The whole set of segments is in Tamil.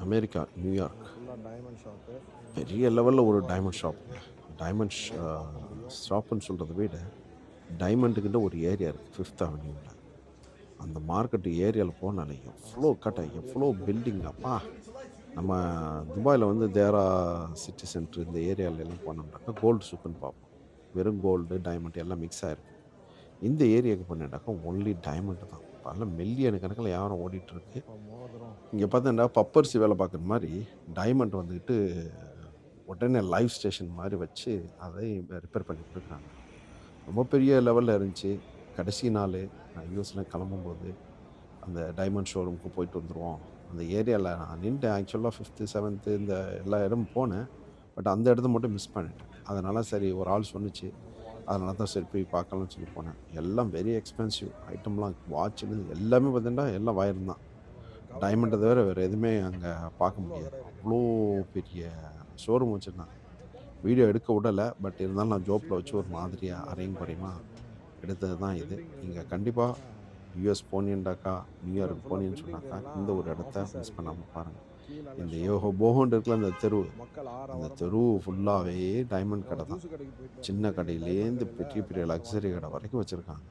America, New York. ஃபுல்லா டைமண்ட் ஷாப்பு. பெரிய லெவல்ல ஒரு டைமண்ட் ஷாப்புங்க. டைமண்ட் ஷாப்புன்னு சொல்றத விட, டைமண்டுக்குன்னு ஒரு ஏரியா இருக்கு 5த் அவென்யூல. அந்த மார்க்கெட் ஏரியால போனாலே எவ்ளோ கடை, எவ்ளோ பில்டிங் அப்பா! நம்ம துபாய்ல வந்து தேரா சிட்டி சென்டர் இந்த ஏரியாலலாம் போனோம்னாக்கா, கோல்டு சூக்குன்னு பார்ப்போம். வெறும் கோல்டு, டைமண்ட் எல்லாம் மிக்ஸ் ஆயிருக்கும். இந்த ஏரியாவுக்கு போனீங்கனாக்கா, ஒன்லி டைமண்ட் தான். பல மில்லியன் கணக்குல வியாபாரம் ஓடிட்டுருக்கு. அப்பா மோதிரம். இங்க பார்த்தீங்கன்னா, பப்பர்ஸ் வேலை பார்க்குற மாரி, டைமண்ட் வந்துகிட்டு உடனே லைவ் ஸ்டேஷன் மாரி வச்சு, அதை ரிப்பேர் பண்ணி குடுக்குறாங்க. ரொம்ப பெரிய லெவல்ல இருந்துச்சு. கடைசி நாளு நான் யுஎஸ்லாம் கிளம்பும்போது, அந்த டைமண்ட் ஷோரூமுக்கு போயிட்டு வந்துருவோம். அந்த ஏரியால நான் நின்ட்டேன். ஆக்சுவலா 5த், 7த் இந்த எல்லா இடமும் போனேன். பட் அந்த இடத்த மட்டும் மிஸ் பண்ணிட்டேன். அதனால சரி ஒரு ஆள் சொன்னுச்சு. அதனால தான் சரி போய் பார்க்கலாம்னு சொல்லி போனேன். எல்லாம் வெரி எக்ஸ்பென்சிவ் ஐட்டம்லாம் வாட்ச்லேருந்து எல்லாமே பார்த்தீங்கன்னா, எல்லாம் வயர் தான். டைமண்ட கவரிங் தவிர கூட வேற எதுவுமே அங்க பார்க்க அவ்வளோ முடியாது. கடை இருக்கு. அவ்ளோ பெரிய ஷோரூம் வச்சிருந்தாங்க. வீடியோ எடுக்க விடல. பட் இருந்தாலும் நான் ஜோப்ல வச்சு ஒரு மாதிரியா அரையும் குறையுமா எடுத்தது தான் இது. பில்டிங் நீங்க வந்து கண்டிப்பா பார்த்தீங்கன்னா, யுஎஸ் போனீங்கன்னாக்கா, உள்ள நியூயார்க் ஃபுல்லா போனீங்கன்னு பில்டிங் சொன்னாக்கா, இந்த ஒரு எல்லாம் இடத்த ஆஃபீஸா மிஸ் இருக்கு. பண்ணாம பாருங்க. கீழலாம் இந்த ஷோரூமு. போகோன்னு இருக்குல்ல அந்த தெரு, மக்கள் அந்த ஆரவாரமா தெரு வந்து ஃபுல்லாவே டைமண்ட் கடை தான். ஜூஸ் கடைக்கு போயிட்டு சின்ன வந்துட்டு டைமண்ட் கடையிலேருந்து கடையில பெரிய பெரிய டைமண்ட லக்ஸரி மாத்திட்டு கடை வருவாங்க. வரைக்கும் வச்சிருக்காங்க.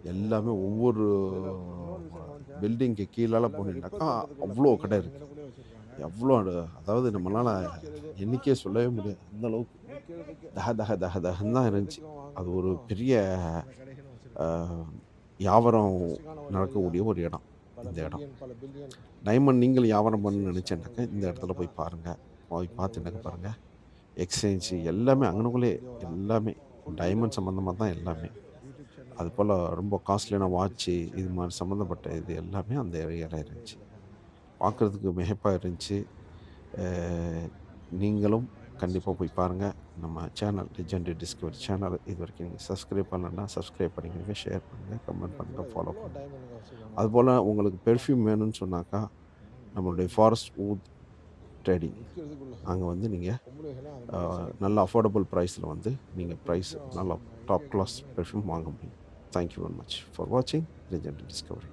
ஸோ எல்லாமே ஒவ்வொரு இதுல இன்னொரு விஷயம் கவனிச்சேன். பில்டிங்க்கு கீழால எல்லாமே போனீங்கன்னாக்கா, ரிப்பேர் பண்றதுக்குள்ள அவ்ளோ கடைங்க கடை இருக்கு. அங்கனக்குள்ளயே வச்சிருக்காங்க. எவ்ளோ அதாவது நம்மளால செகண்ட் நிக்கிறது எண்ணிக்கையே சொல்லவே முடியாது. அந்த அளவுக்கு நிக்கிறதுக்கு தக தக தக தகன்னு தான் இருந்துச்சு. விக்கிறதுக்கும் அது ஒரு வாங்குறதுக்கும் பெரிய அந்த கடைகளும் அ வச்சிருக்காங்க. வியாபாரம் இன்ட்ரெஸ்டிங்கான ஒரு ஏரியா. நடக்கக்கூடிய ஒரு இடம், பல இந்த இடம். மில்லியன் பல பில்லியன் டைமண்ட் நீங்களும் வியாபாரம் பண்ணணும்னு எக்ஸ்சேஞ்ச் நினைச்சேன்னாக்கா, இந்த ஆகக்கூடிய இடத்துல இடம் போய் தான் பாருங்க. போய் இந்த ஒரு பார்த்துனாக்க இடம். பாருங்க. எக்ஸ்சேஞ்ச் எல்லாமே இன்னும் அங்கனக்குள்ளயே பார்க்குற வீடியோலாம் எல்லாமே ஃபுல் வீடியோ டைமண்ட் வந்து சம்மந்தமா தான் நம்மளுடைய எல்லாமே. யூடியூப் சேனல்ல அதுபோல ரொம்ப காஸ்ட்லியான லெஜெண்ட் வாட்சு, டிஸ்கவரி இது சேனல்ல மாரி நீங்க சம்மந்தப்பட்ட இது பார்க்கலாம். எல்லாமே அந்த ஏரியால இந்த இருந்துச்சு. இதில பார்க்கலாம். பார்க்கறதுக்கு மிகைப்பா இருந்துச்சு. அ நீங்களும் டைமண்ட்ஸ் கண்டிப்பா ஸ்ட்ரீட். போய் பாருங்க. நம்ம சேனல் லெஜெண்ட் டிஸ்கவரி சேனல் இதுவரைக்கும் நீங்க சப்ஸ்கிரைப் பண்ணலன்னா, சப்ஸ்கிரைப் பண்ணிக்கங்க, ஷேர் பண்ணுங்க, கமெண்ட் உள்ள பண்ணுங்க, ஃபுல்லா ஃபாலோ எவ்வளோ பண்ணுங்க. டைமண்டுங்க வச்சிருக்காங்க பாருங்க. அதுபோல உங்களுக்கு அப்பா! பெர்ஃப்யூம் வேணும்னு சொன்னாக்கா, நம்மளுடைய நிக்கிறதுக்கு ஃபாரஸ்ட் வுட் ட்ரேடிங் நிக்கிறதுக்குள்ள அங்க வந்து நீங்க பொம்பளைகலாம் அந்த அ மாரி செலக்ட் நல்ல பண்ணுவாங்க. அஃபோர்டபுள் பிரைஸ்ல வந்து இதில நீங்க பிரைஸ் கொஞ்சம் நல்ல நம்ம டாப் இந்தியா கிளாஸ் கேட்டீங்கன்னா பெர்ஃப்யூம் வாங்க முடியும். Thank you very much for வாட்சிங் லெஜெண்ட் டிஸ்கவரி.